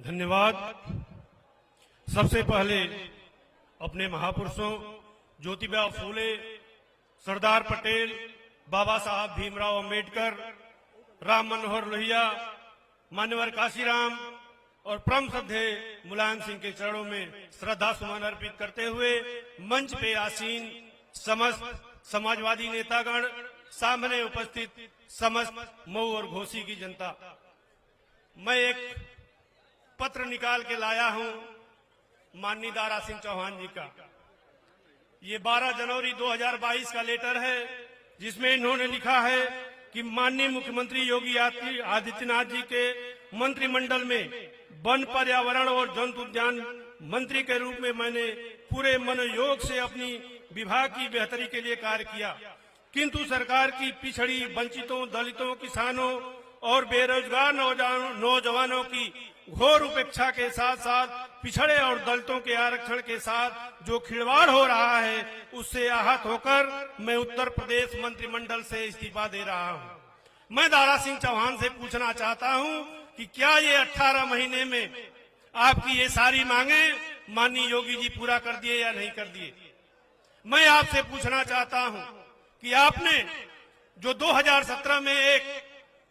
धन्यवाद। सबसे पहले अपने महापुरुषों ज्योतिबा फूले, सरदार पटेल, बाबा साहब भीमराव अंबेडकर, राम मनोहर लोहिया, मान्यवर काशीराम और परम श्रद्धेय मुलायम सिंह के चरणों में श्रद्धा सुमन अर्पित करते हुए मंच पे आसीन समस्त समाजवादी नेतागण, सामने उपस्थित समस्त मऊ और घोसी की जनता, मैं एक पत्र निकाल के लाया हूं माननीय दारा सिंह चौहान जी का। ये 12 जनवरी 2022 का लेटर है, जिसमें इन्होंने लिखा है कि माननीय मुख्यमंत्री योगी आदित्यनाथ जी के मंत्रिमंडल में वन, पर्यावरण और जंतु उद्यान मंत्री के रूप में मैंने पूरे मनोयोग से अपनी विभाग की बेहतरी के लिए कार्य किया, किंतु सरकार की पिछड़ी, वंचितों, दलितों, किसानों और बेरोजगार नौजवानों की घोर उपेक्षा के साथ साथ पिछड़े और दलितों के आरक्षण के साथ जो खिलवाड़ हो रहा है, उससे आहत होकर मैं उत्तर प्रदेश मंत्रिमंडल से इस्तीफा दे रहा हूं। मैं दारा सिंह चौहान से पूछना चाहता हूं कि क्या ये 18 महीने में आपकी ये सारी मांगे माननीय योगी जी पूरा कर दिए या नहीं कर दिए। मैं आपसे पूछना चाहता हूं कि आपने जो 2017 में एक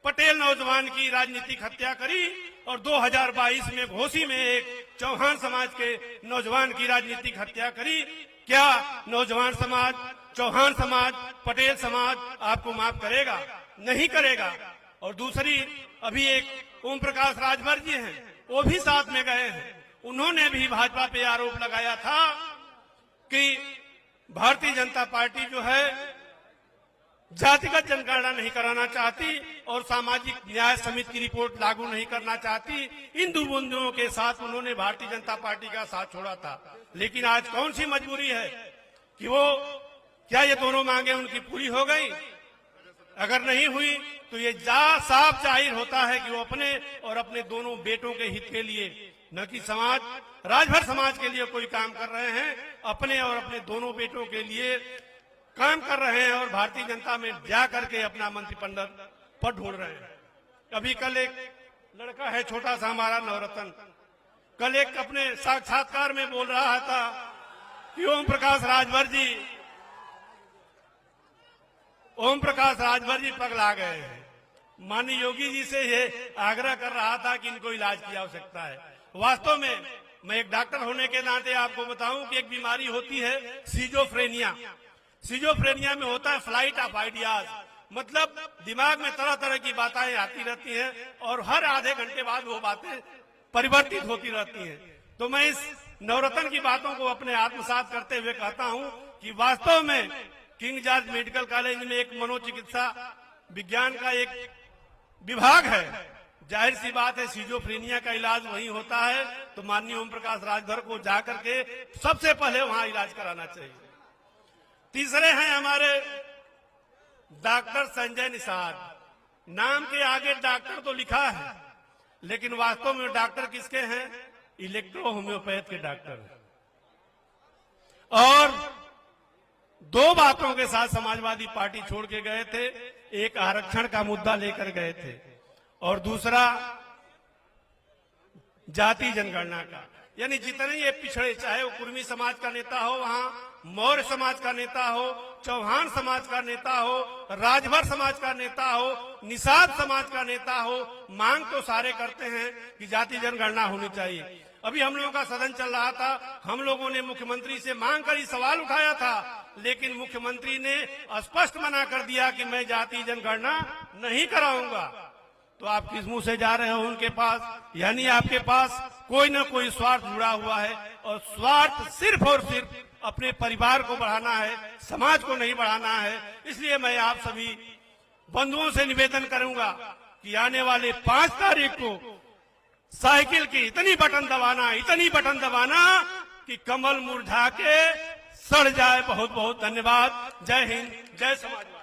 पटेल नौजवान की राजनीतिक हत्या करी और 2022 में घोसी में एक चौहान समाज के नौजवान की राजनीतिक हत्या करी, क्या नौजवान समाज, चौहान समाज, पटेल समाज आपको माफ करेगा? नहीं करेगा। और दूसरी, अभी एक ओम प्रकाश राजभर जी हैं, वो भी साथ में गए हैं, उन्होंने भी भाजपा पे आरोप लगाया था कि भारतीय जनता पार्टी जो है जातिगत जनगणना नहीं कराना चाहती और सामाजिक न्याय समिति की रिपोर्ट लागू नहीं करना चाहती। इन दो बिंदुओं के साथ उन्होंने भारतीय जनता पार्टी का साथ छोड़ा था। लेकिन आज कौन सी मजबूरी है कि वो, क्या ये दोनों मांगे उनकी पूरी हो गई? अगर नहीं हुई तो ये साफ जाहिर होता है कि वो अपने और अपने दोनों बेटों के हित के लिए, न कि समाज, राजभर समाज के लिए कोई काम कर रहे हैं, अपने और अपने दोनों बेटों के लिए काम कर रहे हैं और भारतीय जनता में जा करके अपना मंत्रिमंडल पद ढूंढ रहे हैं। अभी कल एक लड़का है छोटा सा हमारा नवरत्न, कल एक अपने साक्षात्कार में बोल रहा था कि ओम प्रकाश राजभर जी पगला गए हैं। माननीय योगी जी से ये आग्रह कर रहा था कि इनको इलाज की आवश्यकता है। वास्तव में मैं एक डॉक्टर होने के नाते आपको बताऊं कि एक बीमारी होती है सिजोफ्रेनिया। सिजोफ्रेनिया में होता है फ्लाइट ऑफ आइडियाज, मतलब दिमाग में तरह तरह की बातें आती रहती हैं और हर आधे घंटे बाद वो बातें परिवर्तित होती रहती हैं। तो मैं इस नवरत्न की बातों को अपने आत्मसात करते हुए कहता हूं कि वास्तव में किंग जॉर्ज मेडिकल कॉलेज में एक मनोचिकित्सा विज्ञान का एक विभाग है। जाहिर सी बात है सिजोफ्रेनिया का इलाज वहीं होता है, तो माननीय ओम प्रकाश राजभर को जाकर के सबसे पहले वहां इलाज कराना चाहिए। तीसरे हैं हमारे डॉक्टर संजय निषाद। नाम के आगे डॉक्टर तो लिखा है, लेकिन वास्तव में डॉक्टर किसके हैं? इलेक्ट्रो होम्योपैथ के डॉक्टर हैं। और दो बातों के साथ समाजवादी पार्टी छोड़ के गए थे, एक आरक्षण का मुद्दा लेकर गए थे और दूसरा जाति जनगणना का। यानी जितने ये पिछड़े, चाहे वो कुर्मी समाज का नेता हो, वहां मौर्य समाज का नेता हो, चौहान समाज का नेता हो, राजभर समाज का नेता हो, निषाद समाज का नेता हो, मांग तो सारे करते हैं कि जाति जनगणना होनी चाहिए। अभी हम लोगों का सदन चल रहा था, हम लोगों ने मुख्यमंत्री से मांग कर सवाल उठाया था, लेकिन मुख्यमंत्री ने स्पष्ट मना कर दिया कि मैं जाति जनगणना नहीं कराऊंगा। तो आप किस मुंह से जा रहे हो उनके पास? यानी आपके पास कोई न कोई स्वार्थ जुड़ा हुआ है और स्वार्थ सिर्फ और सिर्फ अपने परिवार को बढ़ाना है, समाज को नहीं बढ़ाना है। इसलिए मैं आप सभी बंधुओं से निवेदन करूंगा कि आने वाले 5 तारीख को साइकिल की इतनी बटन दबाना कि कमल मुरझा के सड़ जाए। बहुत बहुत धन्यवाद। जय हिंद, जय समाजवादी।